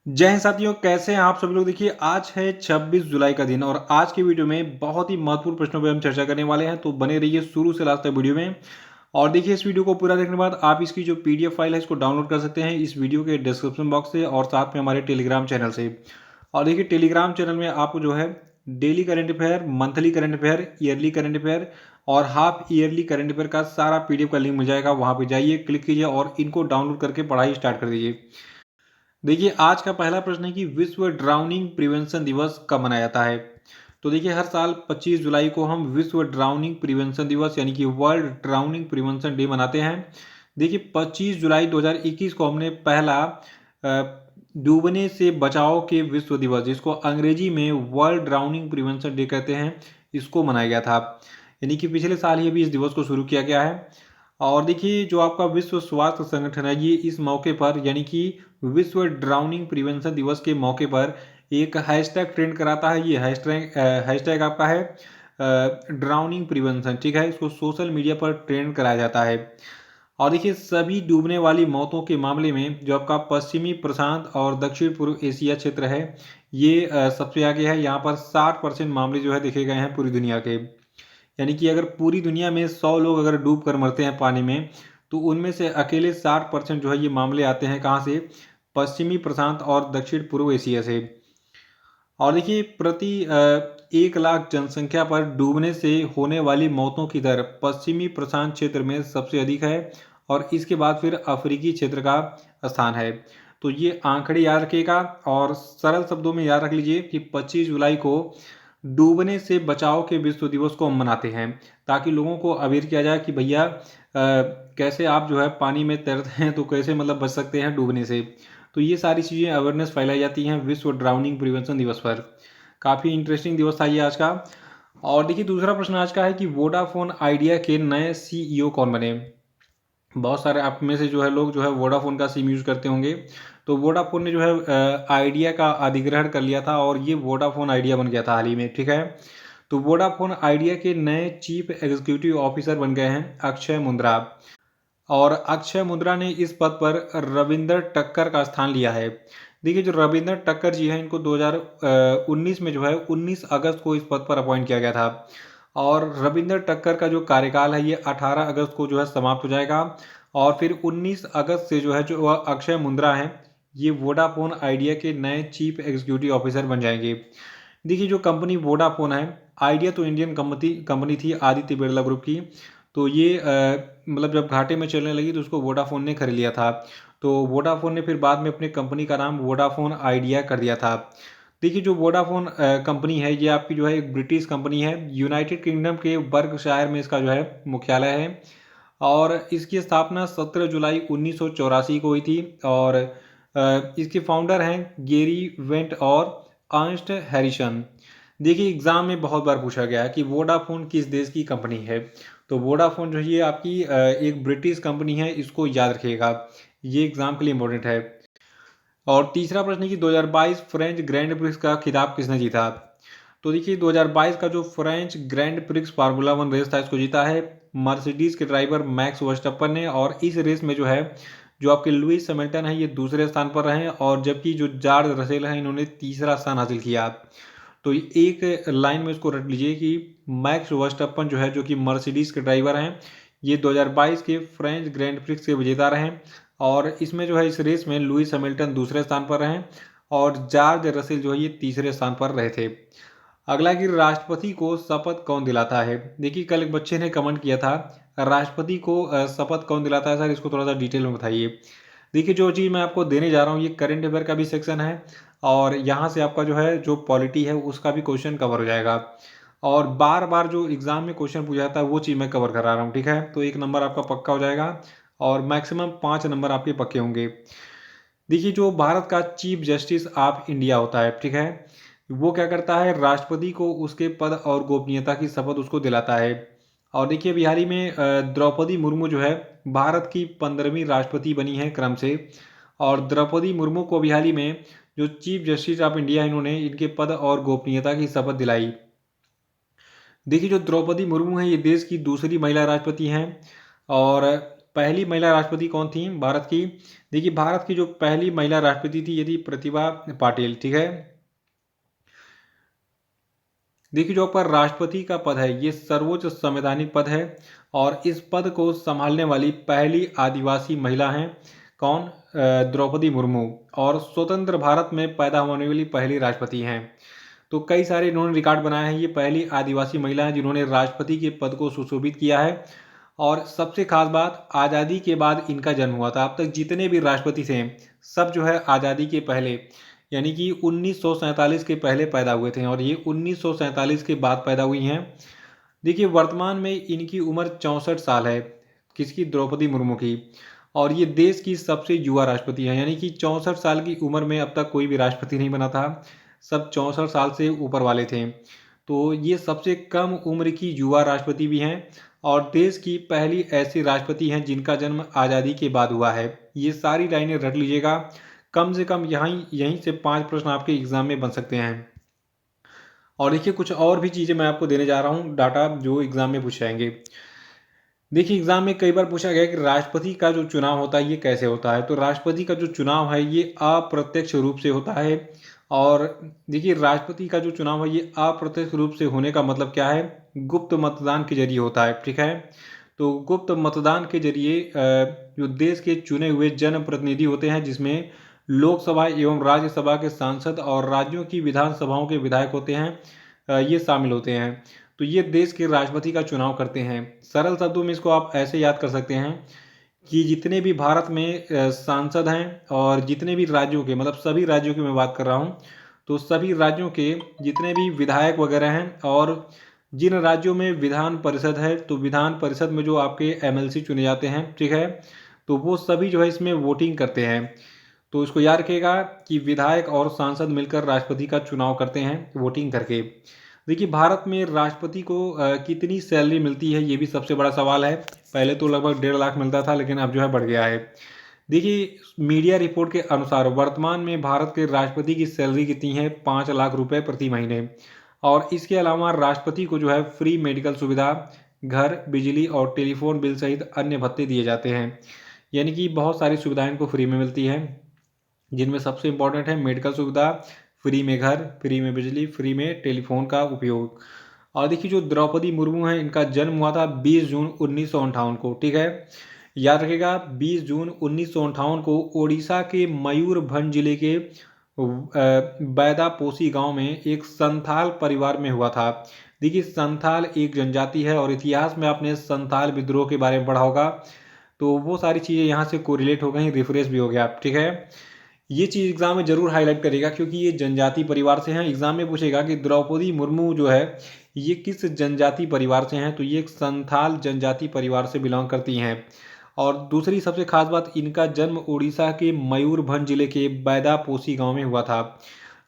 जय हिंद साथियों, कैसे हैं आप सभी लोग। देखिए, आज है 26 जुलाई का दिन और आज की वीडियो में बहुत ही महत्वपूर्ण प्रश्नों पे हम चर्चा करने वाले हैं। तो बने रहिए शुरू से लास्ट तक वीडियो में। और देखिए, इस वीडियो को पूरा देखने के बाद आप इसकी जो पीडीएफ फाइल है इसको डाउनलोड कर सकते हैं इस वीडियो के डिस्क्रिप्शन बॉक्स से और साथ में हमारे टेलीग्राम चैनल से। और देखिए, टेलीग्राम चैनल में आपको जो है daily current affair, monthly current affair, yearly current affair और हाफ ईयरली करंट अफेयर का सारा पीडीएफ का लिंक मिल जाएगा। वहां पे जाइए, क्लिक कीजिए और इनको डाउनलोड करके पढ़ाई स्टार्ट कर दीजिए। देखिए, आज का पहला प्रश्न है कि विश्व ड्राउनिंग प्रिवेंशन दिवस कब मनाया जाता है। तो देखिए, हर साल 25 जुलाई को हम विश्व ड्राउनिंग प्रिवेंशन दिवस यानी कि वर्ल्ड ड्राउनिंग प्रिवेंशन डे मनाते हैं। देखिए, 25 जुलाई 2021 को हमने पहला डूबने से बचाव के विश्व दिवस, जिसको अंग्रेजी में वर्ल्ड ड्राउनिंग प्रिवेंशन डे कहते हैं, इसको मनाया गया था। यानी कि पिछले साल ही अभी इस दिवस को शुरू किया गया है। और देखिए, जो आपका विश्व स्वास्थ्य संगठन है, ये इस मौके पर यानी कि विश्व ड्राउनिंग प्रिवेंशन दिवस के मौके पर एक हैशटैग ट्रेंड कराता है। ये हैशटैग आपका है ड्राउनिंग प्रिवेंशन, ठीक है। इसको सोशल मीडिया पर ट्रेंड कराया जाता है। और देखिए, सभी डूबने वाली मौतों के मामले में जो आपका पश्चिमी प्रशांत और दक्षिण पूर्व एशिया क्षेत्र है, ये सबसे आगे है। यहाँ पर 60% मामले जो है देखे गए हैं पूरी दुनिया के। यानी कि अगर पूरी दुनिया में 100 लोग अगर डूब कर मरते हैं पानी में, तो उनमें से अकेले 60% जो है ये मामले आते हैं कहाँ से? पश्चिमी प्रशांत और दक्षिण पूर्व एशिया से। और देखिए, प्रति 1 लाख जनसंख्या पर डूबने से होने वाली मौतों की दर पश्चिमी प्रशांत क्षेत्र में सबसे अधिक है और इसके बाद फिर अफ्रीकी क्षेत्र का स्थान है। तो ये आंकड़े याद रखिएगा और सरल शब्दों में याद रख लीजिए कि 25 जुलाई को डूबने से बचाव के विश्व दिवस को हम मनाते हैं, ताकि लोगों को अवेयर किया जाए कि भैया कैसे आप जो है पानी में तैरते हैं तो कैसे मतलब बच सकते हैं डूबने से। तो ये सारी चीज़ें अवेयरनेस फैलाई जाती हैं विश्व ड्राउनिंग प्रिवेंशन दिवस पर। काफ़ी इंटरेस्टिंग दिवस था ये आज का। और देखिए, दूसरा प्रश्न आज का है कि वोडाफोन आइडिया के नए सीईओ कौन बने। बहुत सारे आप में से जो है लोग जो है वोडाफोन का सिम यूज़ करते होंगे। तो वोडाफोन ने जो है आइडिया का अधिग्रहण कर लिया था और ये वोडाफोन आइडिया बन गया था हाल ही में, ठीक है। तो वोडाफोन आइडिया के नए चीफ एग्जीक्यूटिव ऑफिसर बन गए हैं अक्षय मुंद्रा। और अक्षय मुंद्रा ने इस पद पर रविंदर टक्कर का स्थान लिया है। देखिए, जो रविंदर टक्कर जी हैं, इनको 2019 में जो है 19 अगस्त को इस पद पर अपॉइंट किया गया था। और रविंदर टक्कर का जो कार्यकाल है ये 18 अगस्त को जो है समाप्त हो जाएगा। और फिर 19 अगस्त से जो है जो अक्षय मुंद्रा हैं, ये वोडाफोन आइडिया के नए चीफ एग्जीक्यूटिव ऑफिसर बन जाएंगे। देखिए, जो कंपनी वोडाफोन है, आइडिया तो इंडियन कंपनी थी आदित्य बिरला ग्रुप की। तो ये मतलब जब घाटे में चलने लगी तो उसको वोडाफोन ने खरीद लिया था। तो वोडाफोन ने फिर बाद में अपनी कंपनी का नाम वोडाफोन आइडिया कर दिया था। देखिए, जो वोडाफोन कंपनी है, ये आपकी जो है एक ब्रिटिश कंपनी है। यूनाइटेड किंगडम के बर्कशायर में इसका जो है मुख्यालय है। और इसकी स्थापना 17 जुलाई 1984 को हुई थी। और इसके फाउंडर हैं गेरी वेंट और अर्नस्ट हैरिसन। देखिए, एग्जाम में बहुत बार पूछा गया है कि वोडाफोन किस देश की कंपनी है। तो वोडाफोन जो है ये आपकी एक ब्रिटिश कंपनी है, इसको याद रखिएगा, ये एग्जाम के लिए इंपॉर्टेंट है। और तीसरा प्रश्न है कि 2022 फ्रेंच ग्रैंड प्रिक्स का खिताब किसने जीता। तो देखिए, 2022 का जो French Grand Prix Formula 1 race था, इसको जीता है मर्सिडीज के ड्राइवर मैक्स वर्स्टप्पन ने। और इस रेस में जो है जो आपके लुइस हैमिल्टन है, ये दूसरे स्थान पर रहे और जबकि जो जॉर्ज रसेल हैं, इन्होंने तीसरा स्थान हासिल किया। तो एक लाइन में इसको रख लीजिए कि मैक्स वर्स्टप्पन जो है, जो कि मर्सिडीज के ड्राइवर हैं, ये 2022 के फ्रेंच ग्रैंड प्रिक्स के विजेता रहे। और इसमें जो है इस रेस में लुइस हैमिल्टन दूसरे स्थान पर रहे और जॉर्ज रसेल जो है ये तीसरे स्थान पर रहे थे। अगला कि राष्ट्रपति को शपथ कौन दिलाता है। देखिए, कल एक बच्चे ने कमेंट किया था, राष्ट्रपति को शपथ कौन दिलाता है सर, इसको थोड़ा सा डिटेल में बताइए। देखिए, जो चीज़ मैं आपको देने जा रहा हूँ, ये करंट अफेयर का भी सेक्शन है और यहाँ से आपका जो है जो पॉलिटी है उसका भी क्वेश्चन कवर हो जाएगा। और बार बार जो एग्जाम में क्वेश्चन पूछा जाता है वो चीज़ मैं कवर करा रहा हूँ, ठीक है। तो 1 नंबर आपका पक्का हो जाएगा और मैक्सिमम 5 नंबर आपके पक्के होंगे। देखिए, जो भारत का चीफ जस्टिस ऑफ इंडिया होता है, ठीक है, वो क्या करता है, राष्ट्रपति को उसके पद और गोपनीयता की शपथ उसको दिलाता है। और देखिए, अभी हाल ही में द्रौपदी मुर्मू जो है भारत की 15वीं राष्ट्रपति बनी है क्रम से। और द्रौपदी मुर्मू को अभी हाल ही में जो चीफ जस्टिस ऑफ इंडिया है, इन्होंने इनके पद और गोपनीयता की शपथ दिलाई। देखिए, जो द्रौपदी मुर्मू है, ये देश की दूसरी महिला राष्ट्रपति हैं। और पहली महिला राष्ट्रपति कौन थी भारत की? देखिए भारत की जो पहली महिला राष्ट्रपति थी ये थी प्रतिभा पाटिल, ठीक है। देखिए जो आपका राष्ट्रपति का पद है ये सर्वोच्च संवैधानिक पद है और इस पद को संभालने वाली पहली आदिवासी महिला हैं कौन? द्रौपदी मुर्मू। और स्वतंत्र भारत में पैदा होने वाली पहली राष्ट्रपति हैं। तो कई सारे इन्होंने रिकॉर्ड बनाए हैं। ये पहली आदिवासी महिला हैं जिन्होंने राष्ट्रपति के पद को सुशोभित किया है। और सबसे खास बात, आज़ादी के बाद इनका जन्म हुआ था। अब तक जितने भी राष्ट्रपति थे सब जो है आज़ादी के पहले यानी कि 1947 के पहले पैदा हुए थे और ये 1947 के बाद पैदा हुई हैं। देखिए वर्तमान में इनकी उम्र 64 साल है, किसकी? द्रौपदी मुर्मू की। और ये देश की सबसे युवा राष्ट्रपति हैं, यानी कि 64 साल की उम्र में अब तक कोई भी राष्ट्रपति नहीं बना था, सब 64 साल से ऊपर वाले थे। तो ये सबसे कम उम्र की युवा राष्ट्रपति भी हैं और देश की पहली ऐसी राष्ट्रपति हैं जिनका जन्म आज़ादी के बाद हुआ है। ये सारी लाइनें रट लीजिएगा, कम से कम यहीं से 5 प्रश्न आपके एग्जाम में बन सकते हैं। और देखिए कुछ और भी चीज़ें मैं आपको देने जा रहा हूँ, डाटा जो एग्जाम में पूछे जाएंगे। देखिए एग्जाम में कई बार पूछा गया कि राष्ट्रपति का जो चुनाव होता है ये कैसे होता है। तो राष्ट्रपति का जो चुनाव है ये अप्रत्यक्ष रूप से होता है। और देखिए राष्ट्रपति का जो चुनाव है ये अप्रत्यक्ष रूप से होने का मतलब क्या है? गुप्त मतदान के जरिए होता है, ठीक है। तो गुप्त मतदान के जरिए जो देश के चुने हुए जनप्रतिनिधि होते हैं जिसमें लोकसभा एवं राज्यसभा के सांसद और राज्यों की विधानसभाओं के विधायक होते हैं, ये शामिल होते हैं। तो ये देश के राष्ट्रपति का चुनाव करते हैं। सरल शब्दों में इसको आप ऐसे याद कर सकते हैं कि जितने भी भारत में सांसद हैं और जितने भी राज्यों के, मतलब सभी राज्यों की मैं बात कर रहा हूँ, तो सभी राज्यों के जितने भी विधायक वगैरह हैं और जिन राज्यों में विधान परिषद है तो विधान परिषद में जो आपके एमएलसी चुने जाते हैं, ठीक है, तो वो सभी जो है इसमें वोटिंग करते हैं। तो इसको याद रखिएगा कि विधायक और सांसद मिलकर राष्ट्रपति का चुनाव करते हैं वोटिंग करके। देखिए भारत में राष्ट्रपति को कितनी सैलरी मिलती है ये भी सबसे बड़ा सवाल है। पहले तो लगभग 1.5 लाख मिलता था लेकिन अब जो है बढ़ गया है। देखिए मीडिया रिपोर्ट के अनुसार वर्तमान में भारत के राष्ट्रपति की सैलरी कितनी है? 5 लाख रुपए प्रति महीने। और इसके अलावा राष्ट्रपति को जो है फ्री मेडिकल सुविधा, घर, बिजली और टेलीफोन बिल सहित अन्य भत्ते दिए जाते हैं। यानी कि बहुत सारी सुविधाएं इनको फ्री में मिलती हैं, जिनमें सबसे इम्पोर्टेंट है मेडिकल सुविधा, फ्री में घर, फ्री में बिजली, फ्री में टेलीफोन का उपयोग। और देखिए जो द्रौपदी मुर्मू हैं इनका जन्म हुआ था 20 जून 1958 को, ठीक है। याद रखिएगा 20 जून 1958 को ओडिशा के मयूरभंज जिले के बैदापोसी गांव में एक संथाल परिवार में हुआ था। देखिए संथाल एक जनजाति है और इतिहास में आपने संथाल विद्रोह के बारे में पढ़ा होगा, तो वो सारी चीज़ें यहाँ से कोरिलेट हो गई, रिफ्रेश भी हो गया, ठीक है। ये चीज़ एग्जाम में जरूर हाईलाइट करेगा क्योंकि ये जनजाति परिवार से हैं। एग्जाम में पूछेगा कि द्रौपदी मुर्मू जो है ये किस जनजाति परिवार से हैं, तो ये एक संथाल जनजाति परिवार से बिलोंग करती हैं। और दूसरी सबसे खास बात, इनका जन्म उड़ीसा के मयूरभंज जिले के बैदापोसी गांव में हुआ था।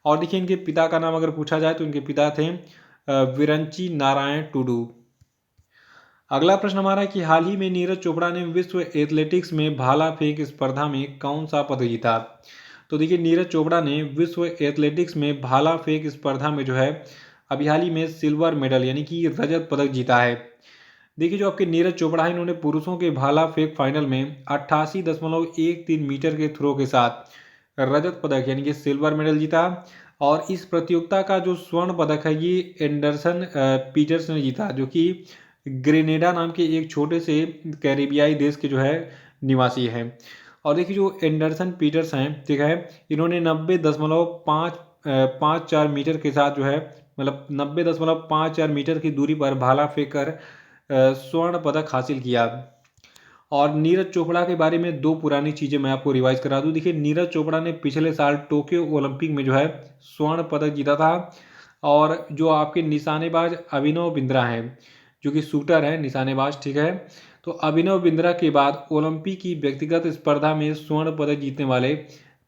और देखिए इनके पिता का नाम अगर पूछा जाए तो इनके पिता थे विरंची नारायण टुडू। अगला प्रश्न हमारा है कि हाल ही में नीरज चोपड़ा ने विश्व एथलेटिक्स में भाला फेंक स्पर्धा में कौन सा पदक जीता? तो देखिए नीरज चोपड़ा ने विश्व एथलेटिक्स में भाला फेंक स्पर्धा में जो है अभी हाल ही में सिल्वर मेडल यानी कि रजत पदक जीता है। देखिए जो आपके नीरज चोपड़ा है इन्होंने पुरुषों के भाला फेंक फाइनल में 88.13 मीटर के थ्रो के साथ रजत पदक यानी कि सिल्वर मेडल जीता। और इस प्रतियोगिता का जो स्वर्ण पदक है ये एंडरसन पीटर्स ने जीता, जो कि ग्रेनेडा नाम के एक छोटे से कैरिबियाई देश के जो है निवासी हैं। और देखिए जो एंडरसन पीटर्स हैं, ठीक है, इन्होंने 90.54 मीटर के साथ जो है, मतलब 90.54 मीटर की दूरी पर भाला फेंक कर स्वर्ण पदक हासिल किया। और नीरज चोपड़ा के बारे में दो पुरानी चीज़ें मैं आपको रिवाइज करा दूं। देखिए नीरज चोपड़ा ने पिछले साल टोक्यो ओलंपिक में जो है स्वर्ण पदक जीता था। और जो आपके निशानेबाज अभिनव बिंद्रा हैं, जो कि शूटर है निशानेबाज, ठीक है, तो अभिनव बिंद्रा के बाद ओलंपिक की व्यक्तिगत स्पर्धा में स्वर्ण पदक जीतने वाले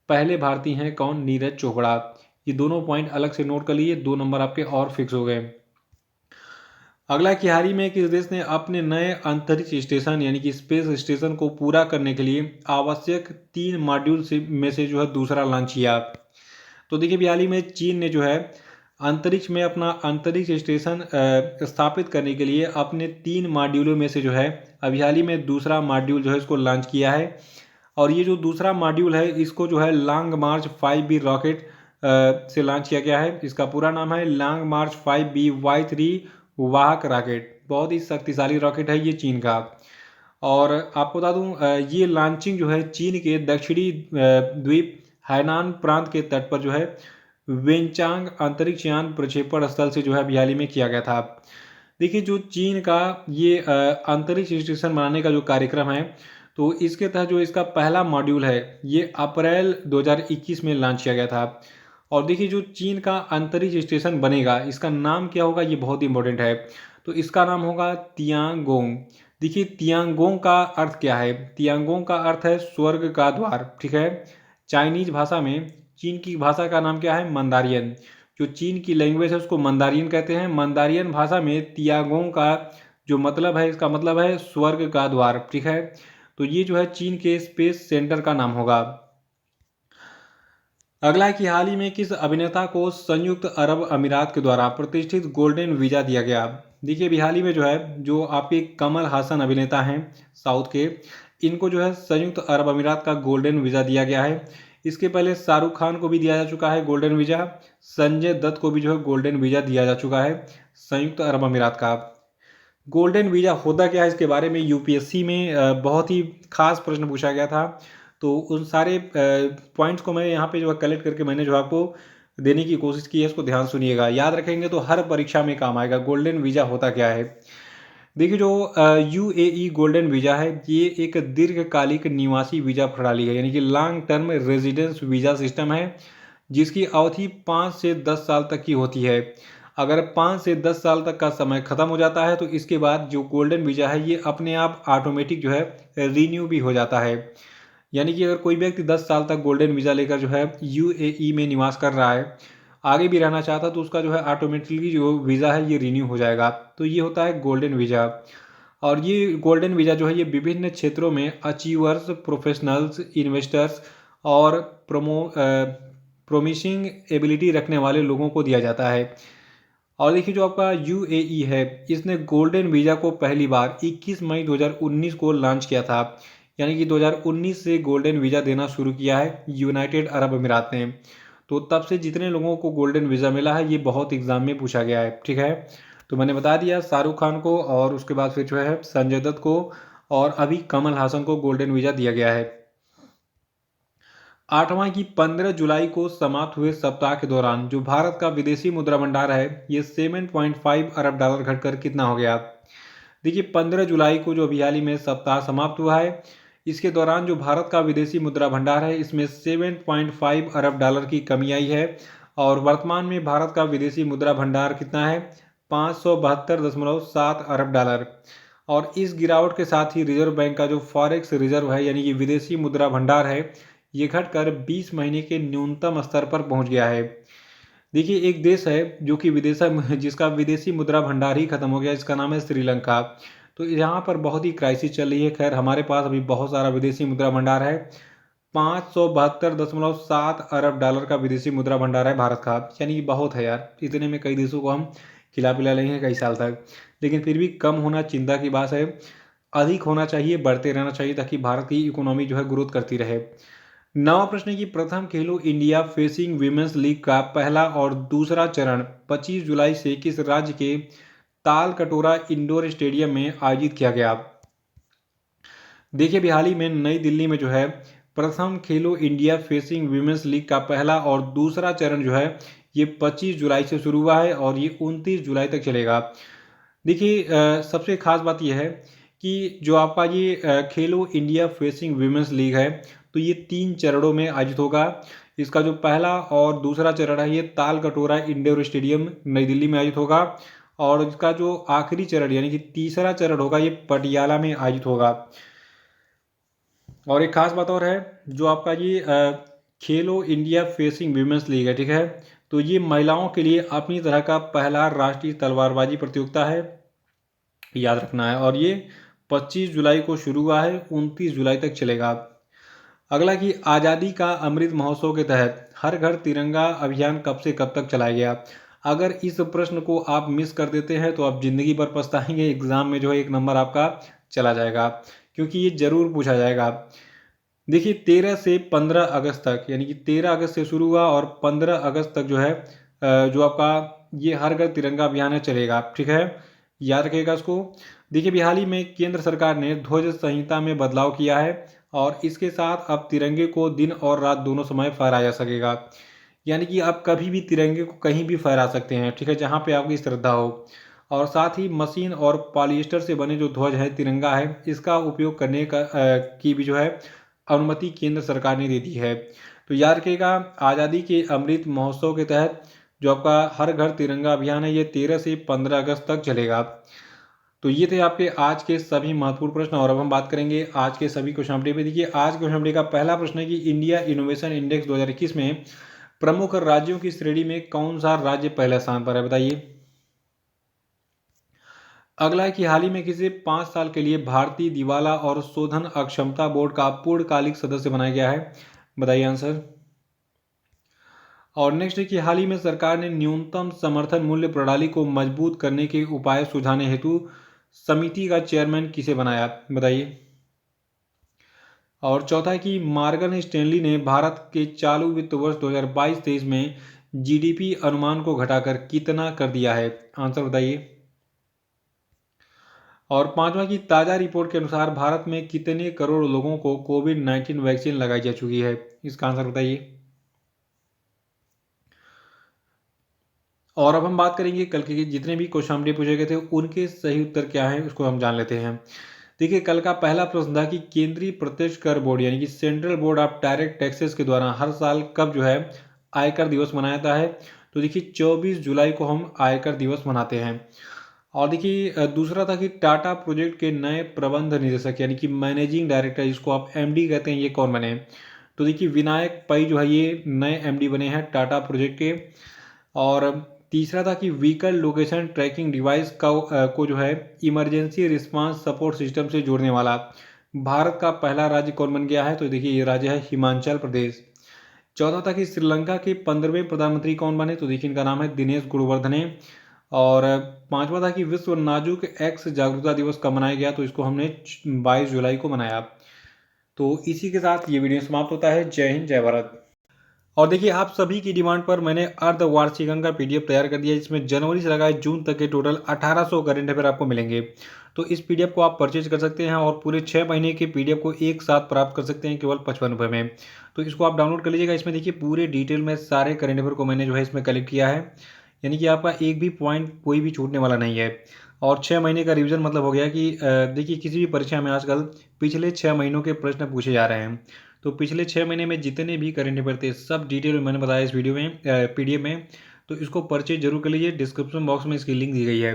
पहले भारतीय हैं कौन? नीरज चोपड़ा। ये दोनों पॉइंट अलग से नोट कर लिए, 2 नंबर आपके और फिक्स हो गए। अगला कि हाल ही में किस देश ने अपने नए अंतरिक्ष स्टेशन यानी कि स्पेस स्टेशन को पूरा करने के लिए आवश्यक 3 मॉड्यूल में से जो है दूसरा लॉन्च किया? तो देखिए हाल ही में चीन ने जो है अंतरिक्ष में अपना अंतरिक्ष स्टेशन स्थापित करने के लिए अपने 3 मॉड्यूलों में से जो है अभी हाल ही में दूसरा मॉड्यूल जो है इसको लॉन्च किया है। और ये जो दूसरा मॉड्यूल है इसको जो है लॉन्ग मार्च 5B रॉकेट से लॉन्च किया गया है। इसका पूरा नाम है लॉन्ग मार्च 5B Y3 वाहक रॉकेट। बहुत ही शक्तिशाली रॉकेट है ये चीन का। और आपको बता दूं ये लॉन्चिंग जो है चीन के दक्षिणी द्वीप हैनान प्रांत के तट पर जो है वेनचांग अंतरिक्ष यान प्रक्षेपण स्थल से जो है अभी हाल ही में किया गया था। देखिए जो चीन का ये अंतरिक्ष स्टेशन बनाने का जो कार्यक्रम है तो इसके तहत जो इसका पहला मॉड्यूल है ये अप्रैल 2021 में लॉन्च किया गया था। और देखिए जो चीन का अंतरिक्ष स्टेशन बनेगा इसका नाम क्या होगा ये बहुत इंपॉर्टेंट है। तो इसका नाम होगा तियांगोंग। देखिए तियांगोंग का अर्थ क्या है? तियांगोंग का अर्थ है स्वर्ग का द्वार, ठीक है। चाइनीज भाषा में चीन की भाषा का नाम क्या है? मंदारियन। जो चीन की लैंग्वेज है उसको मंदारियन कहते हैं। मंदारियन भाषा में तियांगोंग का जो मतलब है इसका मतलब है स्वर्ग का द्वार, ठीक है। तो ये जो है चीन के स्पेस सेंटर का नाम होगा। अगला है कि हाल ही में किस अभिनेता को संयुक्त अरब अमीरात के द्वारा प्रतिष्ठित गोल्डन वीजा दिया गया? देखिए अभी हाल ही में जो है जो आपके कमल हासन अभिनेता हैं साउथ के, इनको जो है संयुक्त अरब अमीरात का गोल्डन वीजा दिया गया है। इसके पहले शाहरुख खान को भी दिया जा चुका है गोल्डन वीजा। संजय दत्त को भी जो है गोल्डन वीजा दिया जा चुका है संयुक्त अरब अमीरात का। गोल्डन वीजा होता क्या है इसके बारे में यूपीएससी में बहुत ही खास प्रश्न पूछा गया था। तो उन सारे पॉइंट्स को मैं यहाँ पे जो है कलेक्ट करके मैंने जो आपको देने की कोशिश की है, इसको ध्यान सुनिएगा, याद रखेंगे तो हर परीक्षा में काम आएगा। गोल्डन वीजा होता क्या है? देखिए जो यूएई गोल्डन वीजा है ये एक दीर्घकालिक निवासी वीजा प्रणाली है, यानी कि long term residence visa system है जिसकी अवधि 5 से 10 साल तक की होती है। अगर 5 से 10 साल तक का समय खत्म हो जाता है तो इसके बाद जो गोल्डन वीजा है ये अपने आप ऑटोमेटिक जो है रीन्यू भी हो जाता है। यानी कि अगर कोई व्यक्ति 10 साल तक गोल्डन वीजा लेकर जो है यूएई में निवास कर रहा है, आगे भी रहना चाहता तो उसका जो है ऑटोमेटिकली जो वीज़ा है ये रिन्यू हो जाएगा। तो ये होता है गोल्डन वीज़ा। और ये गोल्डन वीज़ा जो है ये विभिन्न क्षेत्रों में अचीवर्स, प्रोफेशनल्स, इन्वेस्टर्स और प्रोमिसिंग एबिलिटी रखने वाले लोगों को दिया जाता है। और देखिए जो आपका यूएई है इसने गोल्डन वीज़ा को पहली बार 21 मई 2019 को लॉन्च किया था। यानी कि 2019 से गोल्डन वीज़ा देना शुरू किया है यूनाइटेड अरब अमीरात ने। तो तब से जितने लोगों को गोल्डन वीज़ा मिला है ये बहुत एग्जाम में पूछा गया है, ठीक है। तो मैंने बता दिया शाहरुख खान को और उसके बाद फिर जो है संजय दत्त को और अभी कमल हासन को गोल्डन वीज़ा दिया गया है। 8वां की 15 जुलाई को समाप्त हुए सप्ताह के दौरान जो भारत का विदेशी मुद्रा भंडार है ये 7.5 अरब डॉलर घटकर कितना हो गया? देखिए 15 जुलाई को जो अभी हाल ही में सप्ताह समाप्त हुआ है इसके दौरान जो भारत का विदेशी मुद्रा भंडार है इसमें 7.5 अरब डॉलर की कमी आई है। और वर्तमान में भारत का विदेशी मुद्रा भंडार कितना है? 572.7 अरब डॉलर। और इस गिरावट के साथ ही रिजर्व बैंक का जो फॉरेक्स रिजर्व है यानी कि विदेशी मुद्रा भंडार है ये घटकर 20 महीने के न्यूनतम स्तर पर पहुंच गया है। देखिए एक देश है जो कि जिसका विदेशी मुद्रा भंडार ही खत्म हो गया, इसका नाम है श्रीलंका। तो यहाँ पर बहुत ही क्राइसिस चल रही है। खैर हमारे पास अभी बहुत सारा विदेशी मुद्रा भंडार है। 572.7 अरब डॉलर का विदेशी मुद्रा भंडार है भारत का, यानी कि बहुत है यार। इतने में कई देशों को हम खिला पिला लेंगे कई साल तक। लेकिन फिर भी कम होना चिंता की बात है, अधिक होना चाहिए, बढ़ते रहना चाहिए ताकि भारत की इकोनॉमी जो है ग्रोथ करती रहे। नवा प्रश्न की प्रथम खेलो इंडिया फेसिंग वीमेंस लीग का पहला और दूसरा चरण 25 जुलाई से किस राज्य के ताल कटोरा इंडोर स्टेडियम में आयोजित किया गया? देखिए अभी हाल ही में नई दिल्ली में जो है प्रथम खेलो इंडिया फेसिंग वीमेंस लीग का पहला और दूसरा चरण जो है ये 25 जुलाई से शुरू हुआ है और ये 29 जुलाई तक चलेगा। देखिए सबसे खास बात यह है कि जो आपका ये खेलो इंडिया फेसिंग वीमेंस लीग है तो ये 3 चरणों में आयोजित होगा। इसका जो पहला और दूसरा चरण है ये ताल कटोरा इंडोर स्टेडियम नई दिल्ली में आयोजित होगा। और इसका जो आखिरी चरण यानी कि तीसरा चरण होगा ये पटियाला में आयोजित होगा। और एक खास बात और है, जो आपका ये खेलो इंडिया फेसिंग वीमेंस लीग है, ठीक है, तो ये महिलाओं के लिए अपनी तरह का पहला राष्ट्रीय तलवारबाजी प्रतियोगिता है, याद रखना है। और ये 25 जुलाई को शुरू हुआ है, 29 जुलाई तक चलेगा। अगला कि आज़ादी का अमृत महोत्सव के तहत हर घर तिरंगा अभियान कब से कब तक चलाया गया? अगर इस प्रश्न को आप मिस कर देते हैं तो आप ज़िंदगी भर पछताएंगे, एग्ज़ाम में जो है 1 नंबर आपका चला जाएगा, क्योंकि ये ज़रूर पूछा जाएगा। देखिए 13 से 15 अगस्त तक, यानी कि 13 अगस्त से शुरू हुआ और 15 अगस्त तक जो है जो आपका ये हर घर तिरंगा अभियान है चलेगा, ठीक है? याद रखिएगा इसको। देखिए अभी हाल ही में केंद्र सरकार ने ध्वज संहिता में बदलाव किया है और इसके साथ अब तिरंगे को दिन और रात दोनों समय फहराया जा सकेगा। यानी कि आप कभी भी तिरंगे को कहीं भी फहरा सकते हैं, ठीक है, जहाँ पे आपकी श्रद्धा हो। और साथ ही मशीन और पॉलिएस्टर से बने जो ध्वज है, तिरंगा है, इसका उपयोग करने की भी जो है अनुमति केंद्र सरकार ने दे दी है। तो याद रखिएगा, आज़ादी के अमृत महोत्सव के तहत जो आपका हर घर तिरंगा अभियान है ये 13 से 15 अगस्त तक चलेगा। तो ये थे आपके आज के सभी महत्वपूर्ण प्रश्न और अब हम बात करेंगे आज के सभी क्वेश्चन अपडेट पे। देखिए आज के क्वेश्चन अपडेट का पहला प्रश्न है कि इंडिया इनोवेशन इंडेक्स 2021 में प्रमुख राज्यों की श्रेणी में कौन सा राज्य पहले स्थान पर है, बताइए। अगला है कि हाल ही में किसे 5 साल के लिए भारतीय दिवाला और शोधन अक्षमता बोर्ड का पूर्णकालिक सदस्य बनाया गया है, बताइए आंसर। और नेक्स्ट है कि हाल ही में सरकार ने न्यूनतम समर्थन मूल्य प्रणाली को मजबूत करने के उपाय सुझाने हेतु समिति का चेयरमैन किसे बनाया, बताइए। और चौथा है कि मॉर्गन स्टैनली ने भारत के चालू वित्त वर्ष 2022-23 में जीडीपी अनुमान को घटाकर कितना कर दिया है, आंसर बताइए। और पांचवा की ताज़ा रिपोर्ट के अनुसार भारत में कितने करोड़ लोगों को कोविड-19 वैक्सीन लगाई जा चुकी है, इसका आंसर बताइए। और अब हम बात करेंगे कल के जितने भी क्वेश्चन हमने पूछे गए थे उनके सही उत्तर क्या है उसको हम जान लेते हैं। देखिए कल का पहला प्रश्न था कि केंद्रीय प्रत्यक्ष कर बोर्ड यानी कि central board of direct taxes के द्वारा हर साल कब जो है आयकर दिवस मनाया जाता है। तो देखिए 24 जुलाई को हम आयकर दिवस मनाते हैं। और देखिए दूसरा था कि टाटा प्रोजेक्ट के नए प्रबंध निदेशक यानी कि मैनेजिंग डायरेक्टर जिसको आप एमडी कहते हैं ये कौन बने। तो देखिए विनायक पै जो है ये नए एमडी बने हैं टाटा प्रोजेक्ट के। और तीसरा था कि व्हीकल लोकेशन ट्रैकिंग डिवाइस को जो है इमरजेंसी रिस्पांस सपोर्ट सिस्टम से जोड़ने वाला भारत का पहला राज्य कौन बन गया है। तो देखिए ये राज्य है हिमाचल प्रदेश। चौथा था कि श्रीलंका के 15वें प्रधानमंत्री कौन बने। तो देखिए इनका नाम है दिनेश गुणवर्धने। और पांचवा था कि विश्व नाजुक एक्स जागरूकता दिवस कब मनाया गया। तो इसको हमने 22 जुलाई को मनाया। तो इसी के साथ ये वीडियो समाप्त होता है। जय हिंद जय भारत। और देखिए आप सभी की डिमांड पर मैंने अर्धवार्षिक अंक का पीडीएफ तैयार कर दिया है जिसमें जनवरी से लगाए जून तक के टोटल 1800 करंट अफेयर आपको मिलेंगे। तो इस पीडीएफ को आप परचेज कर सकते हैं और पूरे 6 महीने के पीडीएफ को एक साथ प्राप्त कर सकते हैं केवल 55 रुपये में। तो इसको आप डाउनलोड कर लीजिएगा। इसमें देखिए पूरे डिटेल में सारे करंट अफेयर को मैंने जो है इसमें कलेक्ट किया है, यानी कि आपका एक भी पॉइंट कोई भी छूटने वाला नहीं है। और 6 महीने का रिवीजन मतलब हो गया कि देखिए किसी भी परीक्षा में आजकल पिछले 6 महीनों के प्रश्न पूछे जा रहे हैं। तो पिछले 6 महीने में जितने भी करंट अफेयर थे सब डिटेल में मैंने बताया इस वीडियो में पीडीएफ में। तो इसको परचेज जरूर कर लीजिए। डिस्क्रिप्शन बॉक्स में इसकी लिंक दी गई है।